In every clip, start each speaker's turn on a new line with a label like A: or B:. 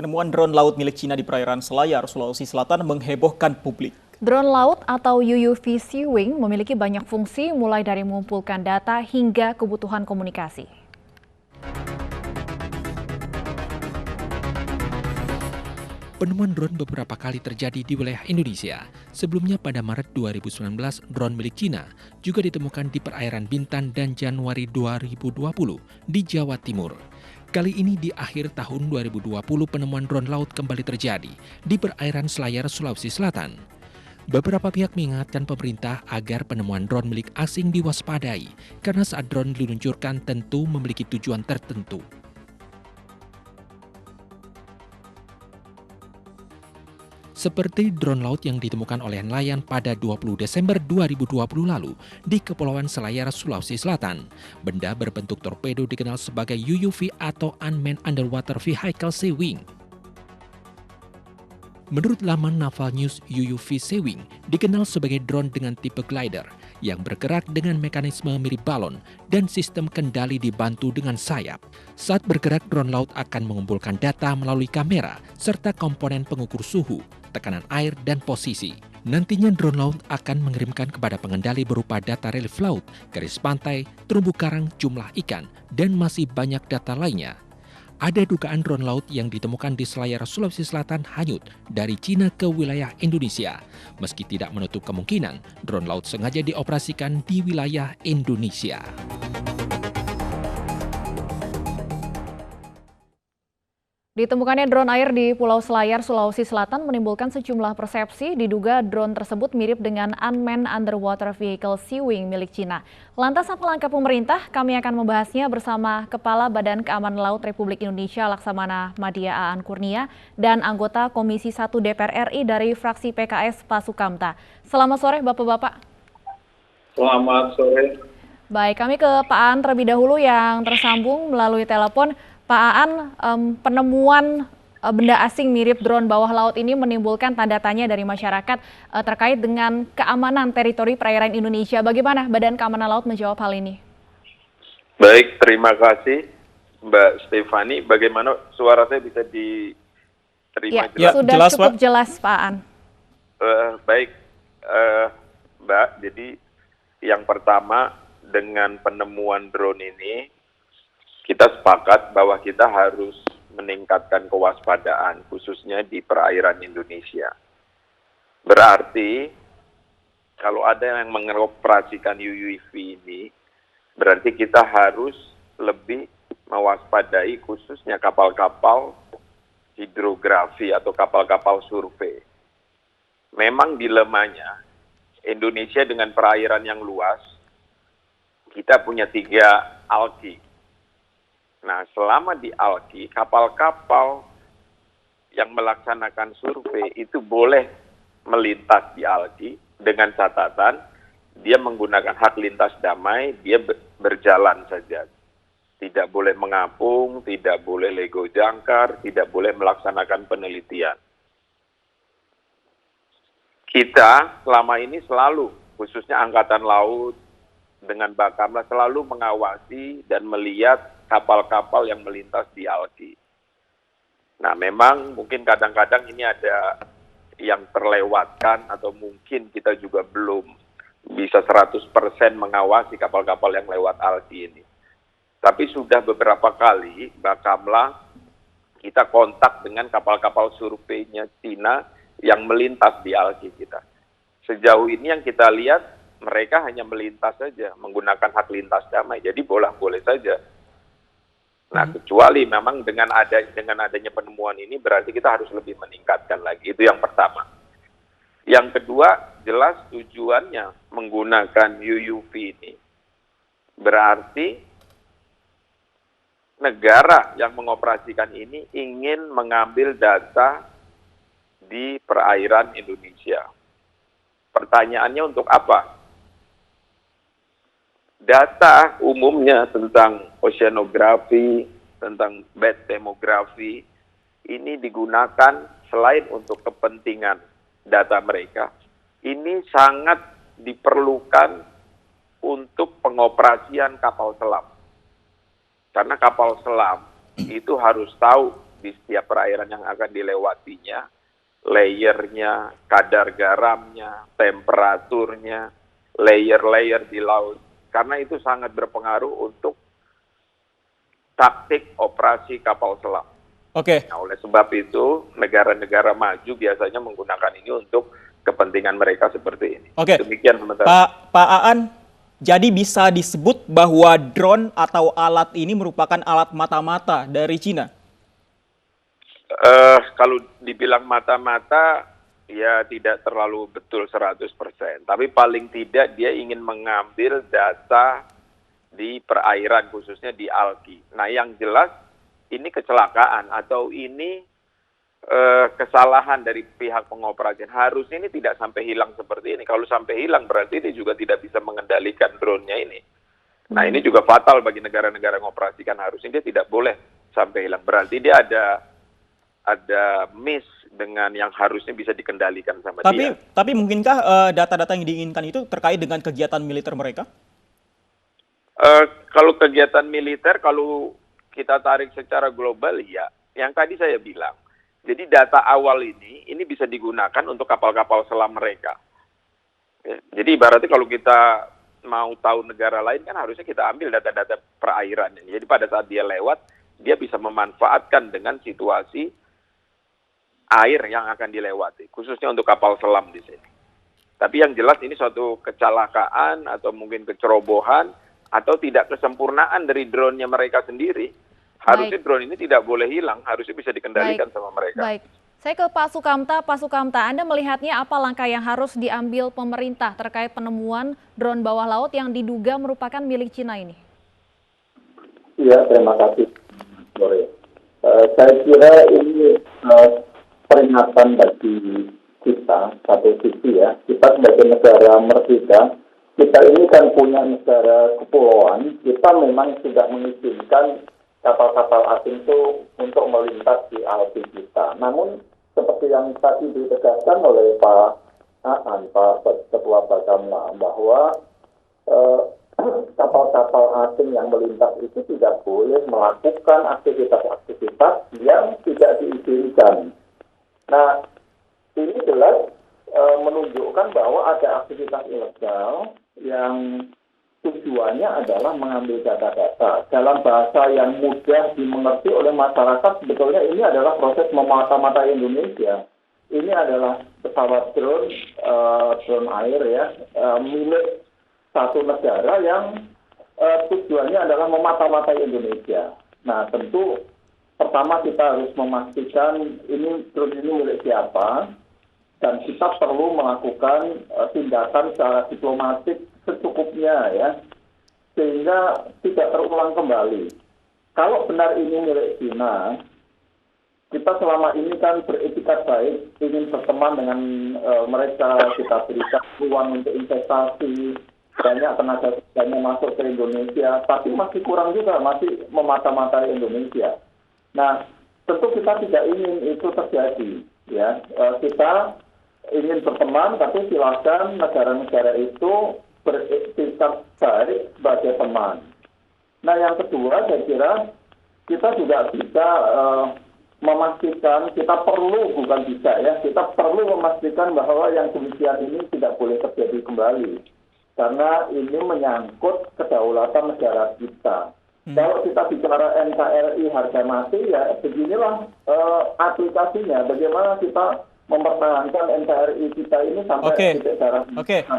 A: Penemuan drone laut milik Cina di perairan Selayar, Sulawesi Selatan menghebohkan publik.
B: Drone laut atau UUV Sea Wing memiliki banyak fungsi mulai dari mengumpulkan data hingga kebutuhan komunikasi.
C: Penemuan drone beberapa kali terjadi di wilayah Indonesia. Sebelumnya pada Maret 2019, drone milik Cina juga ditemukan di perairan Bintan dan Januari 2020 di Jawa Timur. Kali ini di akhir tahun 2020 penemuan drone laut kembali terjadi di perairan Selayar, Sulawesi Selatan. Beberapa pihak mengingatkan pemerintah agar penemuan drone milik asing diwaspadai karena saat drone diluncurkan tentu memiliki tujuan tertentu. Seperti drone laut yang ditemukan oleh nelayan pada 20 Desember 2020 lalu di Kepulauan Selayar, Sulawesi Selatan. Benda berbentuk torpedo dikenal sebagai UUV atau Unmanned Underwater Vehicle Sea Wing. Menurut laman Naval News, UUV Sea Wing dikenal sebagai drone dengan tipe glider yang bergerak dengan mekanisme mirip balon dan sistem kendali dibantu dengan sayap. Saat bergerak, drone laut akan mengumpulkan data melalui kamera serta komponen pengukur suhu, tekanan air, dan posisi. Nantinya drone laut akan mengirimkan kepada pengendali berupa data relief laut, garis pantai, terumbu karang, jumlah ikan, dan masih banyak data lainnya. Ada dugaan drone laut yang ditemukan di Selayar, Sulawesi Selatan hanyut dari Cina ke wilayah Indonesia. Meski tidak menutup kemungkinan, drone laut sengaja dioperasikan di wilayah Indonesia.
B: Ditemukannya drone air di Pulau Selayar, Sulawesi Selatan menimbulkan sejumlah persepsi diduga drone tersebut mirip dengan Unmanned Underwater Vehicle Sea Wing milik Cina. Lantas apa langkah pemerintah? Kami akan membahasnya bersama Kepala Badan Keamanan Laut Republik Indonesia Laksamana Madya Aan Kurnia dan anggota Komisi 1 DPR RI dari fraksi PKS Pak Sukamta. Selamat sore Bapak-Bapak.
D: Selamat sore.
B: Baik, kami ke Pak Aan terlebih dahulu yang tersambung melalui telepon. Pak Aan, penemuan benda asing mirip drone bawah laut ini menimbulkan tanda tanya dari masyarakat terkait dengan keamanan teritori perairan Indonesia. Bagaimana Badan Keamanan Laut menjawab hal ini?
D: Baik, terima kasih Mbak Stefani. Bagaimana suara saya bisa diterima
B: Ya,
D: jelas?
B: sudah
A: jelas,
B: cukup
A: Pak.
B: jelas Pak Aan.
D: Baik, Mbak. Jadi yang pertama dengan penemuan drone ini, kita sepakat bahwa kita harus meningkatkan kewaspadaan, khususnya di perairan Indonesia. Berarti, kalau ada yang mengoperasikan UUV ini, berarti kita harus lebih mewaspadai khususnya kapal-kapal hidrografi atau kapal-kapal survei. Memang dilemanya, Indonesia dengan perairan yang luas, kita punya 3 alki. Nah, selama di alki, kapal-kapal yang melaksanakan survei itu boleh melintas di alki dengan catatan dia menggunakan hak lintas damai, dia berjalan saja. Tidak boleh mengapung, tidak boleh lego jangkar, tidak boleh melaksanakan penelitian. Kita selama ini selalu, khususnya Angkatan Laut dengan Bakamla selalu mengawasi dan melihat kapal-kapal yang melintas di alki. Nah, memang mungkin kadang-kadang ini ada yang terlewatkan atau mungkin kita juga belum bisa 100% mengawasi kapal-kapal yang lewat alki ini. Tapi sudah beberapa kali Bakamla kita kontak dengan kapal-kapal surveinya Cina yang melintas di alki kita. Sejauh ini yang kita lihat mereka hanya melintas saja menggunakan hak lintas damai. Jadi boleh saja. Nah, kecuali memang dengan adanya penemuan ini berarti kita harus lebih meningkatkan lagi. Itu yang pertama. Yang kedua, jelas tujuannya menggunakan UUV ini. Berarti negara yang mengoperasikan ini ingin mengambil data di perairan Indonesia. Pertanyaannya untuk apa? Data umumnya tentang oceanografi, tentang bathymetrografi, ini digunakan selain untuk kepentingan data mereka, ini sangat diperlukan untuk pengoperasian kapal selam. Karena kapal selam itu harus tahu di setiap perairan yang akan dilewatinya, layernya, kadar garamnya, temperaturnya, layer-layer di laut. Karena itu sangat berpengaruh untuk taktik operasi kapal selam.
A: Oke.
D: Nah, oleh sebab itu, negara-negara maju biasanya menggunakan ini untuk kepentingan mereka seperti ini.
A: Oke.
D: Demikian sementara.
A: Pak Aan, jadi bisa disebut bahwa drone atau alat ini merupakan alat mata-mata dari Cina?
D: Kalau dibilang mata-mata, ya tidak terlalu betul 100%. Tapi paling tidak dia ingin mengambil data di perairan, khususnya di Alki. Nah, yang jelas ini kecelakaan atau ini kesalahan dari pihak pengoperasian. Harusnya ini tidak sampai hilang seperti ini. Kalau sampai hilang berarti dia juga tidak bisa mengendalikan drone-nya ini. Nah, ini juga fatal bagi negara-negara yang mengoperasikan. Harusnya dia tidak boleh sampai hilang. Berarti dia ada miss dengan yang harusnya bisa dikendalikan sama dia.
A: Tapi mungkinkah data-data yang diinginkan itu terkait dengan kegiatan militer mereka?
D: Kalau kegiatan militer, kalau kita tarik secara global, ya, yang tadi saya bilang. Jadi data awal ini bisa digunakan untuk kapal-kapal selam mereka. Ya, jadi ibaratnya kalau kita mau tahu negara lain kan harusnya kita ambil data-data perairan ini. Jadi pada saat dia lewat, dia bisa memanfaatkan dengan situasi air yang akan dilewati, khususnya untuk kapal selam di sini. Tapi yang jelas ini suatu kecelakaan atau mungkin kecerobohan atau tidak kesempurnaan dari drone-nya mereka sendiri. Harusnya drone ini tidak boleh hilang, harusnya bisa dikendalikan sama mereka.
B: Baik, saya ke Pak Sukamta. Pak Sukamta, Anda melihatnya apa langkah yang harus diambil pemerintah terkait penemuan drone bawah laut yang diduga merupakan milik Cina ini?
E: Iya, terima kasih. Saya kira ini peringatan bagi kita, satu sisi ya, kita sebagai negara merdeka, kita ini kan punya negara kepulauan, kita memang sudah mengizinkan kapal-kapal asing itu untuk melintas di alki kita. Namun seperti yang tadi ditegaskan oleh Pak Aan, Pak Ketua Bakamla, bahwa kapal-kapal asing yang melintas itu tidak boleh melakukan aktivitas-aktivitas yang tidak diizinkan. Nah, ini jelas menunjukkan bahwa ada aktivitas ilegal yang tujuannya adalah mengambil data-data. Dalam bahasa yang mudah dimengerti oleh masyarakat, sebetulnya ini adalah proses memata-matai Indonesia. Ini adalah pesawat drone air ya, milik satu negara yang tujuannya adalah memata-matai Indonesia. Nah, tentu pertama kita harus memastikan drone ini milik siapa, dan kita perlu melakukan tindakan secara diplomatik secukupnya ya, sehingga tidak terulang kembali. Kalau benar ini milik China, kita selama ini kan beretikat baik, ingin berteman dengan mereka, kita berikan ruang untuk investasi, banyak tenaga kerjanya masuk ke Indonesia, tapi masih kurang juga, masih memata-matai Indonesia. Nah, tentu kita tidak ingin itu terjadi, ya. Kita ingin berteman, tapi silakan negara-negara itu beretikat baik sebagai teman. Nah, yang kedua, saya kira kita juga bisa memastikan, kita perlu memastikan bahwa yang demikian ini tidak boleh terjadi kembali. Karena ini menyangkut kedaulatan negara kita. Kalau kita bicara NKRI harga mati, ya beginilah aplikasinya. Bagaimana kita mempertahankan NKRI kita ini sampai titik darah.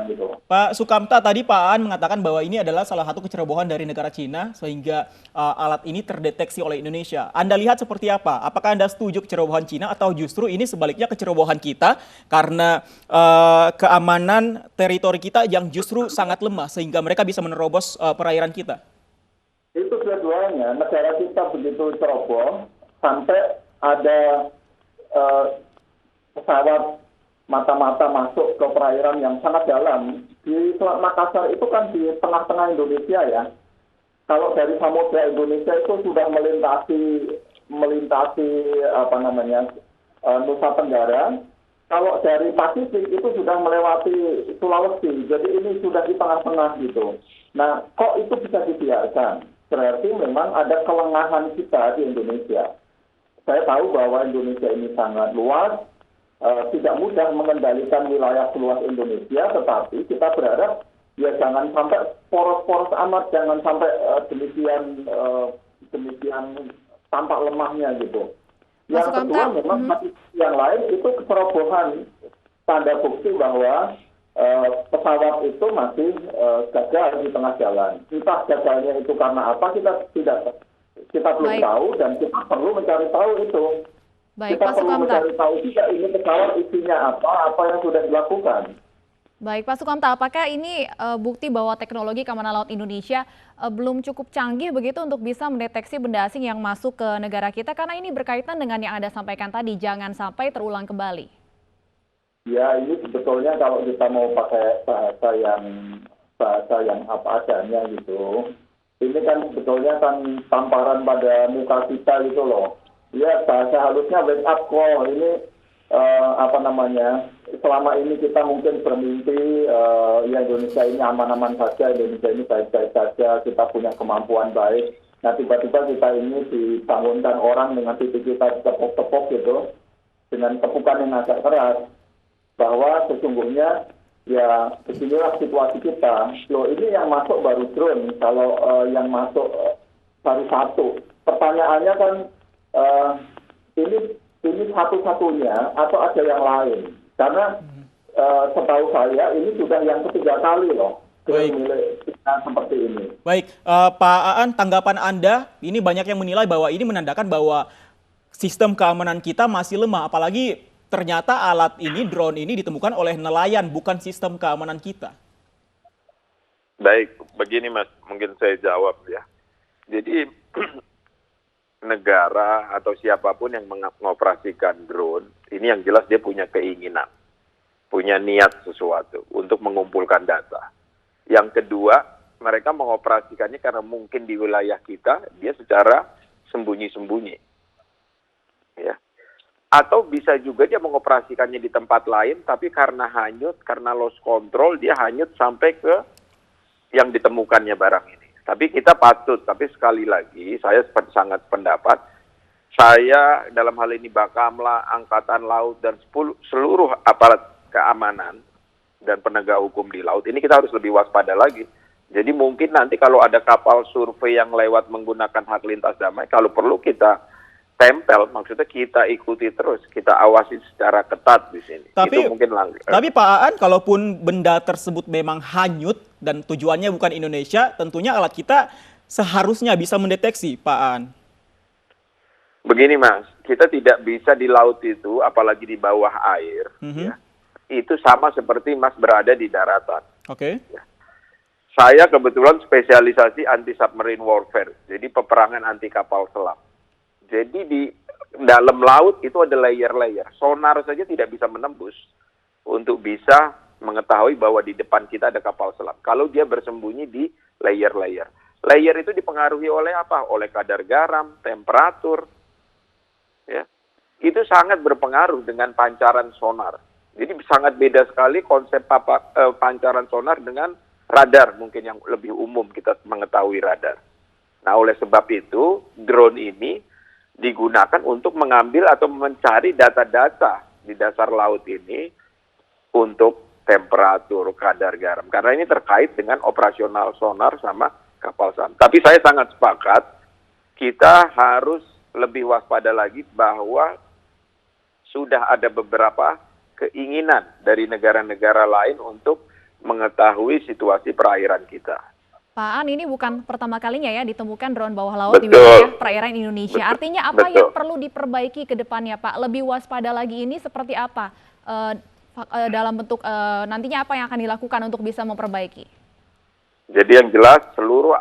E: Gitu.
A: Pak Sukamta, tadi Pak Aan mengatakan bahwa ini adalah salah satu kecerobohan dari negara Cina sehingga alat ini terdeteksi oleh Indonesia. Anda lihat seperti apa? Apakah Anda setuju kecerobohan Cina atau justru ini sebaliknya kecerobohan kita karena keamanan teritori kita yang justru sangat lemah sehingga mereka bisa menerobos perairan kita?
E: Itu kedua-duanya. Negara kita begitu ceroboh sampai ada pesawat mata-mata masuk ke perairan yang sangat dalam. Di Selat Makassar itu kan di tengah-tengah Indonesia ya. Kalau dari samudra Indonesia itu sudah melintasi Nusa Tenggara. Kalau dari Pasifik itu sudah melewati Sulawesi. Jadi ini sudah di tengah-tengah gitu. Nah, kok itu bisa dibiarkan? Berarti memang ada kelengahan kita di Indonesia. saya tahu bahwa Indonesia ini sangat luas, tidak mudah mengendalikan wilayah seluas Indonesia, tetapi kita berharap ya jangan sampai poros-poros amat, jangan sampai demikian tampak lemahnya gitu. Yang
B: Masuk
E: kedua
B: Kamta.
E: memang yang lain itu kecerobohan, tanda bukti bahwa pesawat itu masih gagal di tengah jalan. Entah gagalnya itu karena apa, kita belum
B: Baik.
E: tahu, dan kita perlu mencari tahu itu.
B: Baik,
E: Kita
B: Pak
E: perlu
B: Sukamta.
E: mencari tahu juga ini pesawat isinya apa yang sudah dilakukan.
B: Baik, Pak Sukamta, apakah ini bukti bahwa teknologi keamanan laut Indonesia belum cukup canggih begitu untuk bisa mendeteksi benda asing yang masuk ke negara kita? Karena ini berkaitan dengan yang Anda sampaikan tadi, jangan sampai terulang kembali.
E: Ya, ini sebetulnya kalau kita mau pakai bahasa yang apa adanya gitu, ini kan sebetulnya kan tamparan pada muka kita gitu loh. Ya, bahasa halusnya wake up call. Ini selama ini kita mungkin bermimpi ya Indonesia ini aman-aman saja, Indonesia ini baik-baik saja, kita punya kemampuan baik. Nah, tiba-tiba kita ini dibangunkan orang dengan titik kita tepuk-tepuk gitu, dengan tepukan yang agak keras, bahwa sesungguhnya ya beginilah situasi kita. Loh, ini yang masuk baru drone, kalau yang masuk baru satu. Pertanyaannya kan ini satu-satunya atau ada yang lain? Karena setahu saya ini sudah yang ketiga kali loh drone milik kita seperti ini.
A: Baik, Pak Aan, tanggapan Anda, ini banyak yang menilai bahwa ini menandakan bahwa sistem keamanan kita masih lemah, apalagi ternyata alat ini, drone ini ditemukan oleh nelayan, bukan sistem keamanan kita.
D: Baik, begini Mas, mungkin saya jawab ya. Jadi negara atau siapapun yang mengoperasikan drone, ini yang jelas dia punya keinginan, punya niat sesuatu untuk mengumpulkan data. Yang kedua, mereka mengoperasikannya karena mungkin di wilayah kita dia secara sembunyi-sembunyi. Ya. Atau bisa juga dia mengoperasikannya di tempat lain, tapi karena hanyut, karena lost control, dia hanyut sampai ke yang ditemukannya barang ini. Tapi kita patut, tapi sekali lagi, saya sangat pendapat, saya dalam hal ini Bakamla, Angkatan Laut, dan seluruh aparat keamanan dan penegak hukum di laut, ini kita harus lebih waspada lagi. Jadi mungkin nanti kalau ada kapal survei yang lewat menggunakan hak lintas damai, kalau perlu kita tempel, maksudnya kita ikuti terus, kita awasi secara ketat di sini. Itu mungkin
A: Tapi Pak Aan, kalaupun benda tersebut memang hanyut dan tujuannya bukan Indonesia, tentunya alat kita seharusnya bisa mendeteksi, Pak Aan.
D: Begini Mas, kita tidak bisa di laut itu, apalagi di bawah air, ya, itu sama seperti Mas berada di daratan.
A: Oke.
D: Ya. Saya kebetulan spesialisasi anti-submarine warfare, jadi peperangan anti kapal selam. Jadi di dalam laut itu ada layer-layer. Sonar saja tidak bisa menembus untuk bisa mengetahui bahwa di depan kita ada kapal selam. Kalau dia bersembunyi di layer-layer. Layer itu dipengaruhi oleh apa? Oleh kadar garam, temperatur. Ya. Itu sangat berpengaruh dengan pancaran sonar. Jadi sangat beda sekali konsep pancaran sonar dengan radar, mungkin yang lebih umum kita mengetahui radar. Nah, oleh sebab itu, drone ini digunakan untuk mengambil atau mencari data-data di dasar laut ini untuk temperatur, kadar garam. Karena ini terkait dengan operasional sonar sama kapal selam. Tapi saya sangat sepakat, kita harus lebih waspada lagi bahwa sudah ada beberapa keinginan dari negara-negara lain untuk mengetahui situasi perairan kita.
B: Pak Aan, ini bukan pertama kalinya ya ditemukan drone bawah laut di
D: Betul.
B: wilayah perairan Indonesia.
D: Betul.
B: Artinya apa
D: Betul.
B: yang perlu diperbaiki ke depannya, Pak? Lebih waspada lagi ini seperti apa? Dalam bentuk nantinya apa yang akan dilakukan untuk bisa memperbaiki?
D: Jadi yang jelas seluruh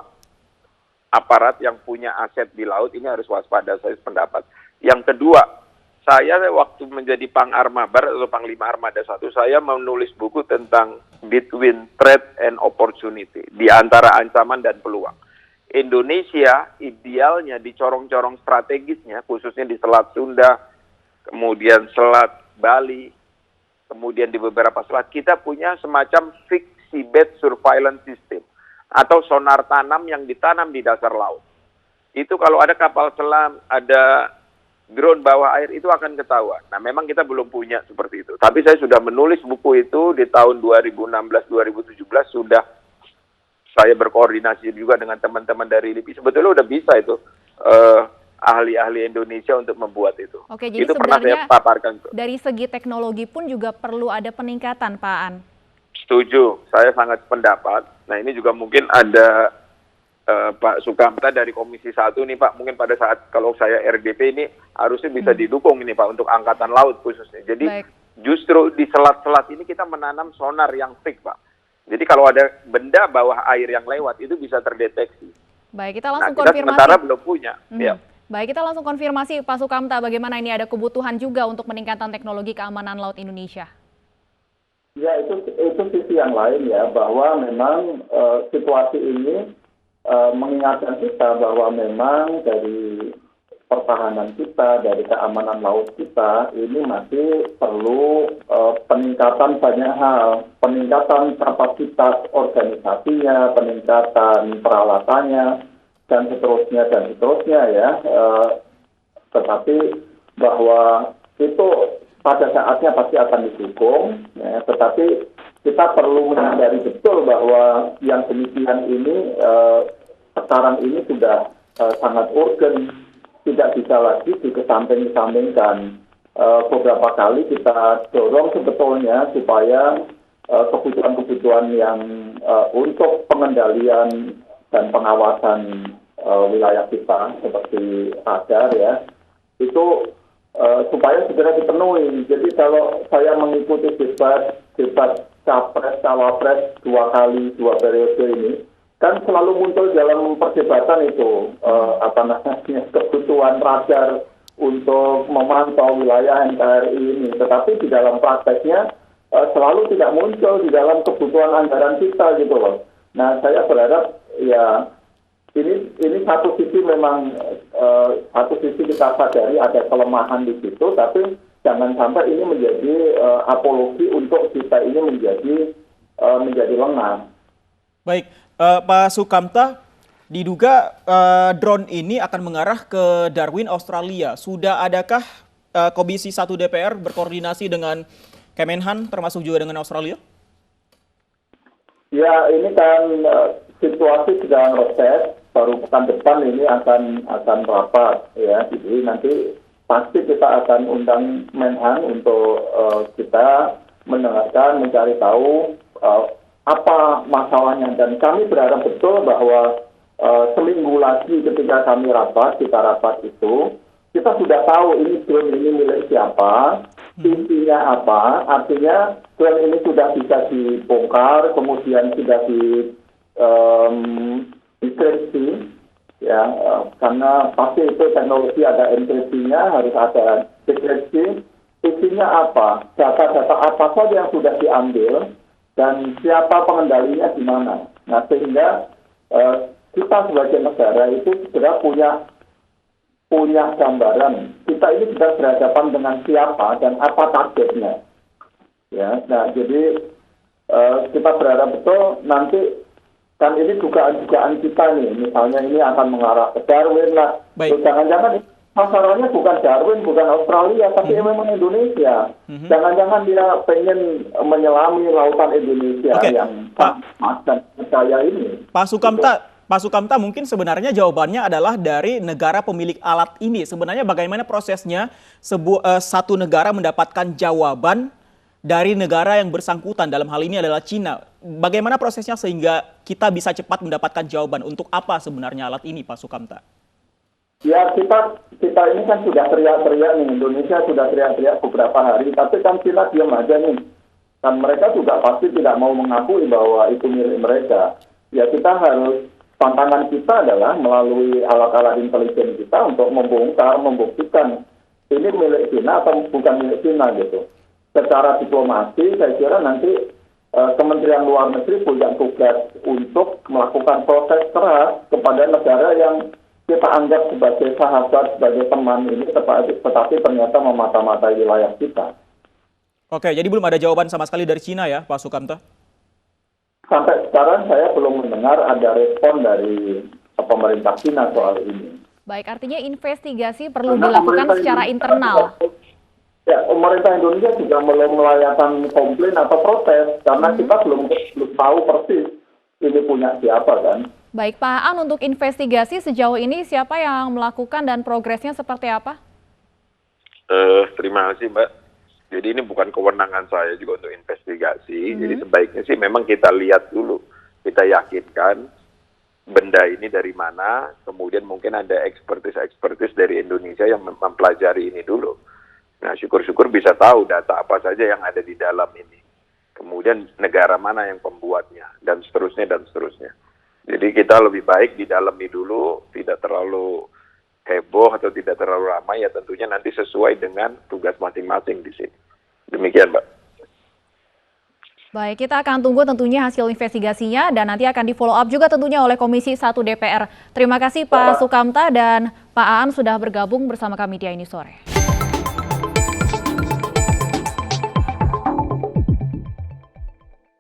D: aparat yang punya aset di laut ini harus waspada, saya pendapat. Yang kedua, saya waktu menjadi Pang-Armabar atau Panglima Armada 1, saya menulis buku tentang between threat and opportunity, di antara ancaman dan peluang. Indonesia idealnya di corong-corong strategisnya, khususnya di Selat Sunda, kemudian Selat Bali, kemudian di beberapa selat, kita punya semacam fixed seabed surveillance system, atau sonar tanam yang ditanam di dasar laut. Itu kalau ada kapal selam, ada drone bawah air itu akan ketahuan. Nah, memang kita belum punya seperti itu. Tapi saya sudah menulis buku itu di tahun 2016-2017 sudah saya berkoordinasi juga dengan teman-teman dari LIPI. Sebetulnya udah bisa itu ahli-ahli Indonesia untuk membuat itu.
B: Oke, jadi
D: itu pernah saya
B: sebenarnya
D: paparkan.
B: dari segi teknologi pun juga perlu ada peningkatan, Pak Aan.
D: Setuju, saya sangat pendapat. Nah, ini juga mungkin ada Pak Sukamta dari Komisi 1 nih Pak, mungkin pada saat kalau saya RDP ini harusnya bisa didukung ini Pak untuk Angkatan Laut khususnya. Jadi justru di selat-selat ini kita menanam sonar yang fix Pak. Jadi kalau ada benda bawah air yang lewat itu bisa terdeteksi.
B: Baik, kita langsung
D: kita
B: konfirmasi.
D: sementara belum punya. Ya.
B: Baik, kita langsung konfirmasi Pak Sukamta bagaimana ini ada kebutuhan juga untuk peningkatan teknologi keamanan laut Indonesia.
E: Ya, itu sisi yang lain ya, bahwa memang situasi ini mengingatkan kita bahwa memang dari pertahanan kita, dari keamanan laut kita, ini masih perlu peningkatan banyak hal, peningkatan kapasitas organisasinya, peningkatan peralatannya, dan seterusnya ya. Tetapi bahwa itu pada saatnya pasti akan didukung, ya, tetapi kita perlu menyadari betul bahwa yang demikian ini sekarang ini sudah sangat urgent, tidak bisa lagi dikesamping-kesampingkan. Beberapa kali kita dorong sebetulnya supaya kebutuhan-kebutuhan yang untuk pengendalian dan pengawasan wilayah kita seperti radar ya, itu supaya segera dipenuhi. Jadi kalau saya mengikuti debat capres cawapres 2 periode ini, kan selalu muncul dalam perdebatan itu kebutuhan radar untuk memantau wilayah NKRI ini. Tetapi di dalam prakteknya selalu tidak muncul di dalam kebutuhan anggaran kita gitu loh. Nah, saya berharap ya ini satu sisi memang satu sisi kita sadari ada kelemahan di situ, tapi jangan sampai ini menjadi apologi untuk kita ini menjadi lengah.
A: Baik, Pak Sukamta, diduga drone ini akan mengarah ke Darwin, Australia. Sudah adakah Komisi 1 DPR berkoordinasi dengan Kemenhan termasuk juga dengan Australia?
E: Ya, ini kan situasi sedang reses, baru pekan depan ini akan rapat ya. Jadi nanti pasti kita akan undang Menhan untuk kita mendengarkan, mencari tahu apa masalahnya. Dan kami berharap betul bahwa seminggu lagi ketika kita rapat itu, kita sudah tahu ini drone ini milik siapa, intinya apa. Artinya drone ini sudah bisa dibongkar, kemudian sudah enkripsi, ya, karena pasti itu teknologi ada enkripsinya, harus ada dekripsi. Isinya apa, data-data apa saja yang sudah diambil, dan siapa pengendalinya di mana. Nah, sehingga kita sebagai negara itu segera punya gambaran. Kita ini sudah berhadapan dengan siapa dan apa targetnya. Ya, nah jadi kita berharap betul nanti kan ini dugaan-dugaan kita nih, misalnya ini akan mengarah ke Darwin lah. Jangan-jangan masalahnya bukan Darwin, bukan Australia, tapi memang Indonesia. Jangan-jangan dia pengen menyelami lautan Indonesia yang sangat dan percaya ini.
A: Pak Sukamta, mungkin sebenarnya jawabannya adalah dari negara pemilik alat ini. Sebenarnya bagaimana prosesnya satu negara mendapatkan jawaban dari negara yang bersangkutan, dalam hal ini adalah Cina. Bagaimana prosesnya sehingga kita bisa cepat mendapatkan jawaban untuk apa sebenarnya alat ini, Pak Sukamta?
E: Ya, kita ini kan sudah teriak-teriak nih, Indonesia sudah teriak-teriak beberapa hari, tapi kan Cina diam aja nih. Dan mereka juga pasti tidak mau mengakui bahwa itu milik mereka. Ya, kita harus, tantangan kita adalah melalui alat-alat intelijen kita untuk membuktikan ini milik Cina atau bukan milik Cina gitu. Secara diplomasi, saya kira nanti Kementerian Luar Negeri punya tugas untuk melakukan proses keras kepada negara yang kita anggap sebagai sahabat, sebagai teman ini, tetapi ternyata memata-matai wilayah kita.
A: Oke, jadi belum ada jawaban sama sekali dari Cina ya, Pak Sukamta?
E: Sampai sekarang saya belum mendengar ada respon dari pemerintah Cina soal ini.
B: Baik, artinya investigasi perlu
E: Karena
B: dilakukan
E: pemerintah
B: secara
E: Indonesia
B: internal.
E: Ya, pemerintah Indonesia juga belum melayangkan komplain atau protes karena kita belum tahu persis ini punya siapa kan.
B: Baik, Pak Aan, untuk investigasi sejauh ini siapa yang melakukan dan progresnya seperti apa?
D: Terima kasih Mbak. Jadi ini bukan kewenangan saya juga untuk investigasi. Jadi sebaiknya sih memang kita lihat dulu, kita yakinkan benda ini dari mana, kemudian mungkin ada ekspertis dari Indonesia yang mempelajari ini dulu. Nah, syukur-syukur bisa tahu data apa saja yang ada di dalam ini. Kemudian negara mana yang pembuatnya, dan seterusnya, dan seterusnya. Jadi kita lebih baik didalami dulu, tidak terlalu heboh atau tidak terlalu ramai, ya tentunya nanti sesuai dengan tugas masing-masing di sini. Demikian, Mbak.
B: Baik, kita akan tunggu tentunya hasil investigasinya dan nanti akan di-follow up juga tentunya oleh Komisi 1 DPR. Terima kasih Pak Sukamta dan Pak Aan sudah bergabung bersama kami di Ini Sore.